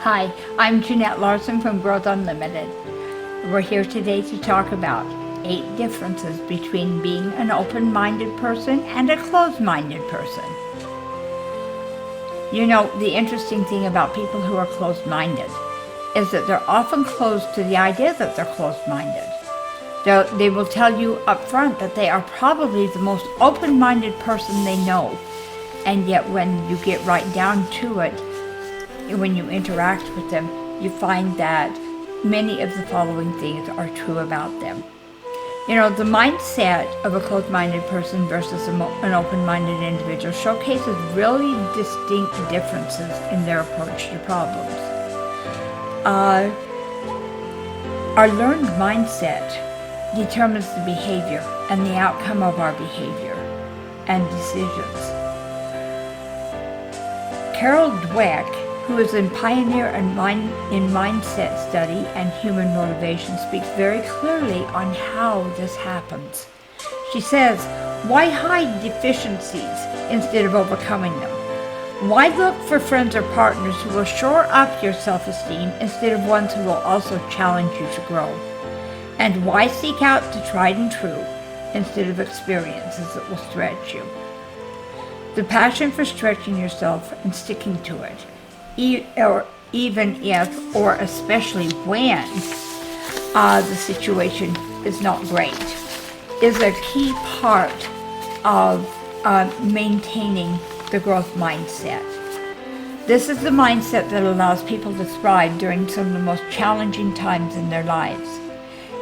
Hi, I'm Jeanette Larsen from Growth Unlimited. We're here today to talk about 8 differences between being an open-minded person and a closed-minded person. You know, the interesting thing about people who are closed-minded is that they're often closed to the idea that they're closed-minded. They will tell you up front that they are probably the most open-minded person they know, and yet when you get right down to it, when you interact with them, you find that many of the following things are true about them. You know, the mindset of a closed-minded person versus an open-minded individual showcases really distinct differences in their approach to problems. Our learned mindset determines the behavior and the outcome of our behavior and decisions. Carol Dweck, who is a pioneer in mindset study and human motivation, speaks very clearly on how this happens. She says, why hide deficiencies instead of overcoming them? Why look for friends or partners who will shore up your self-esteem instead of ones who will also challenge you to grow? And why seek out the tried and true instead of experiences that will stretch you? The passion for stretching yourself and sticking to it, even if or especially when the situation is not great, is a key part of maintaining the growth mindset. This is the mindset that allows people to thrive during some of the most challenging times in their lives.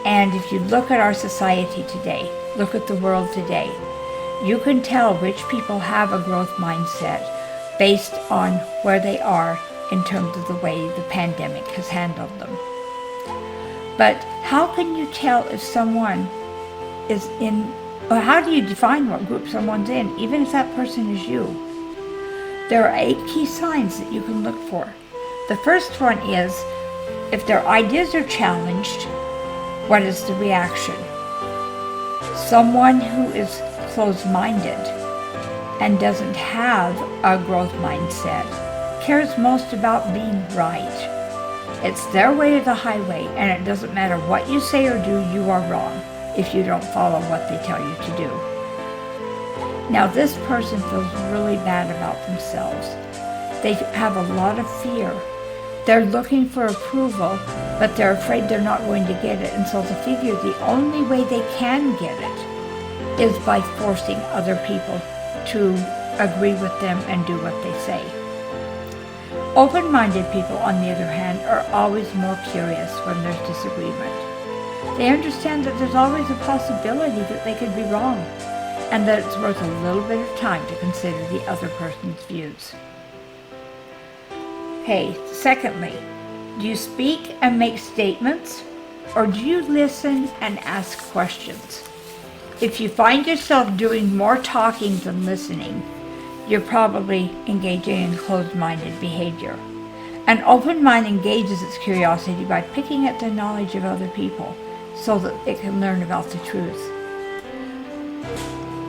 And if you look at our society today, look at the world today, you can tell which people have a growth mindset based on where they are in terms of the way the pandemic has handled them. But how can you tell if someone is in, or how do you define what group someone's in, even if that person is you? There are 8 key signs that you can look for. The first one is, if their ideas are challenged, what is the reaction? Someone who is closed-minded and doesn't have a growth mindset cares most about being right. It's their way or the highway, and it doesn't matter what you say or do, you are wrong if you don't follow what they tell you to do. Now, this person feels really bad about themselves. They have a lot of fear. They're looking for approval, but they're afraid they're not going to get it, and so they figure the only way they can get it is by forcing other people to agree with them and do what they say. Open-minded people, on the other hand, are always more curious when there's disagreement. They understand that there's always a possibility that they could be wrong, and that it's worth a little bit of time to consider the other person's views. Okay, secondly, do you speak and make statements, or do you listen and ask questions? If you find yourself doing more talking than listening, you're probably engaging in closed-minded behavior. An open mind engages its curiosity by picking at the knowledge of other people so that it can learn about the truth.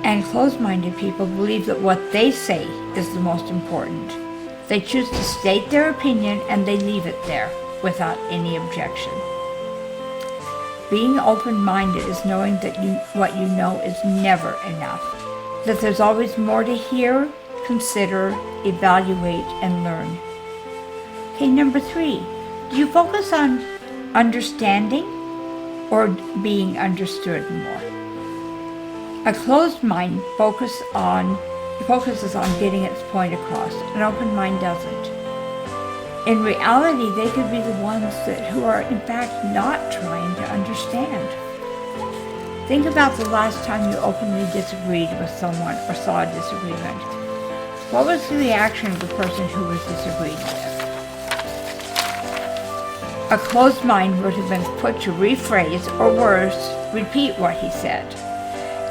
And closed-minded people believe that what they say is the most important. They choose to state their opinion and they leave it there without any objection. Being open-minded is knowing that what you know is never enough, that there's always more to hear, consider, evaluate, and learn. Okay, number 3, do you focus on understanding or being understood more? A closed mind focuses on getting its point across. An open mind doesn't. In reality, they could be the ones who are in fact not trying to understand. Think about the last time you openly disagreed with someone or saw a disagreement. What was the reaction of the person who was disagreed with? A closed mind would have been put to rephrase, or worse, repeat what he said.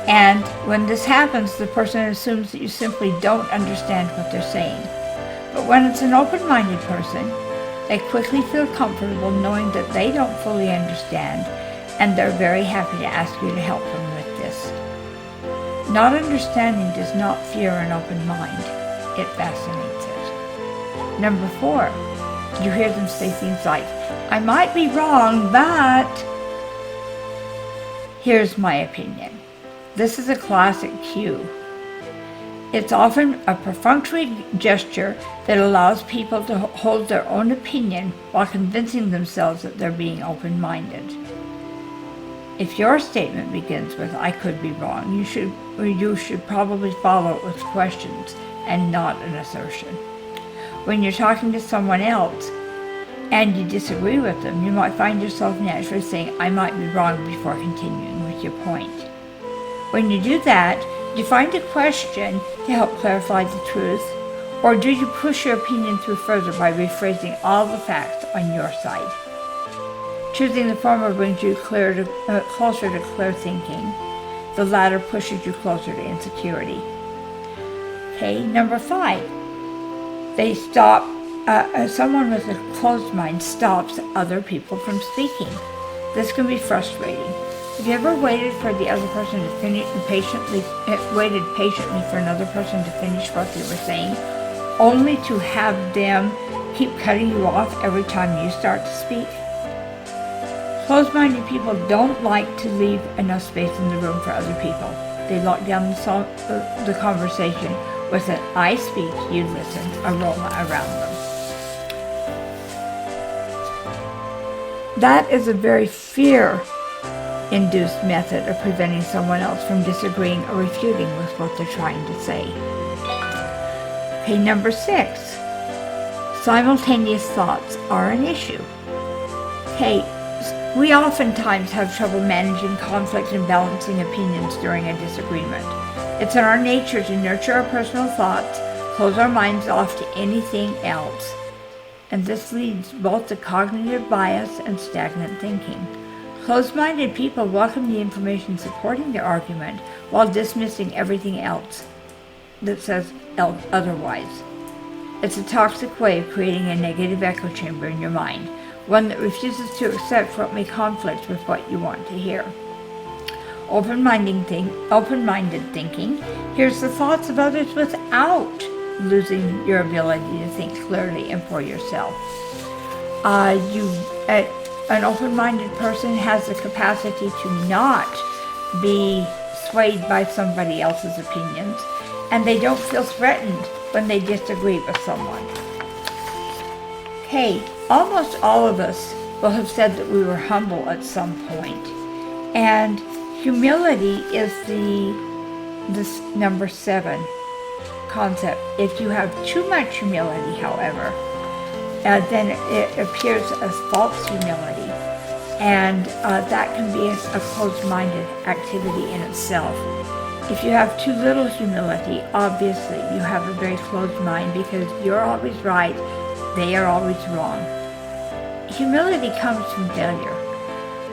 And when this happens, the person assumes that you simply don't understand what they're saying. But when it's an open-minded person, they quickly feel comfortable knowing that they don't fully understand, and they're very happy to ask you to help them with this. Not understanding does not fear an open mind. It fascinates it. Number 4, you hear them say things like, I might be wrong, but... Here's my opinion. This is a classic cue. It's often a perfunctory gesture that allows people to hold their own opinion while convincing themselves that they're being open-minded. If your statement begins with, I could be wrong, you should probably follow it with questions and not an assertion. When you're talking to someone else and you disagree with them, you might find yourself naturally saying, I might be wrong before continuing with your point. When you do that, do you find a question to help clarify the truth, or do you push your opinion through further by rephrasing all the facts on your side? Choosing the former brings you closer to clear thinking. The latter pushes you closer to insecurity. Okay, number 5. They stop. Someone with a closed mind stops other people from speaking. This can be frustrating. Have you ever waited for the other person to finish waited patiently for another person to finish what they were saying, only to have them keep cutting you off every time you start to speak? Closed-minded people don't like to leave enough space in the room for other people. They lock down the conversation with an I speak, you listen aroma around them. That is a very fear-induced method of preventing someone else from disagreeing or refuting with what they're trying to say. Okay, number 6. Simultaneous thoughts are an issue. Okay, we oftentimes have trouble managing conflict and balancing opinions during a disagreement. It's in our nature to nurture our personal thoughts, close our minds off to anything else, and this leads both to cognitive bias and stagnant thinking. Closed-minded people welcome the information supporting their argument while dismissing everything else that says otherwise. It's a toxic way of creating a negative echo chamber in your mind, one that refuses to accept what may conflict with what you want to hear. Open-minded thinking hears the thoughts of others without losing your ability to think clearly and for yourself. An open-minded person has the capacity to not be swayed by somebody else's opinions, and they don't feel threatened when they disagree with someone. Okay, almost all of us will have said that we were humble at some point, and humility is this number 7 concept. If you have too much humility, however, then it appears as false humility, and that can be a closed-minded activity in itself. If you have too little humility, obviously you have a very closed mind because you're always right, they are always wrong. Humility comes from failure.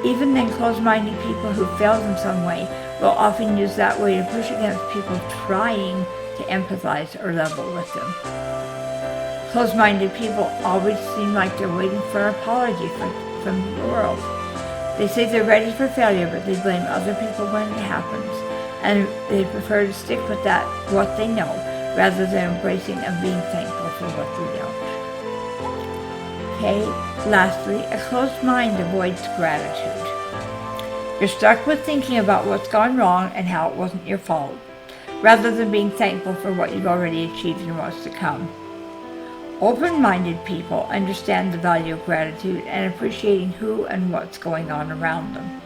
Even then, closed-minded people who failed in some way will often use that way to push against people trying to empathize or level with them. Closed-minded people always seem like they're waiting for an apology from the world. They say they're ready for failure, but they blame other people when it happens, and they prefer to stick with what they know, rather than embracing and being thankful for what they don't. Okay, lastly, a closed mind avoids gratitude. You're stuck with thinking about what's gone wrong and how it wasn't your fault, rather than being thankful for what you've already achieved and what's to come. Open-minded people understand the value of gratitude and appreciating who and what's going on around them.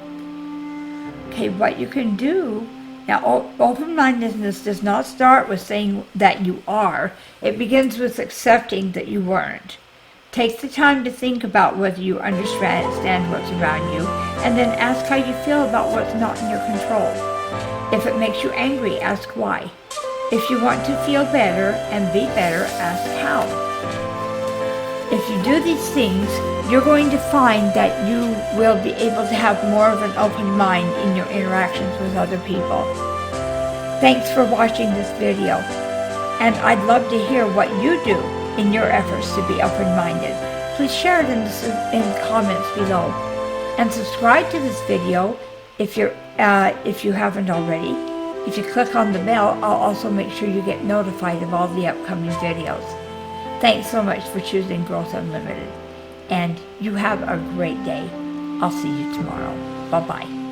Okay, what you can do, now open-mindedness does not start with saying that you are. It begins with accepting that you weren't. Take the time to think about whether you understand what's around you, and then ask how you feel about what's not in your control. If it makes you angry, ask why. If you want to feel better and be better, ask how. If you do these things, you're going to find that you will be able to have more of an open mind in your interactions with other people. Thanks for watching this video, and I'd love to hear what you do in your efforts to be open-minded. Please share it in the comments below, and subscribe to this video if you haven't already. If you click on the bell, I'll also make sure you get notified of all the upcoming videos. Thanks so much for choosing Growth Unlimited, and you have a great day. I'll see you tomorrow. Bye-bye.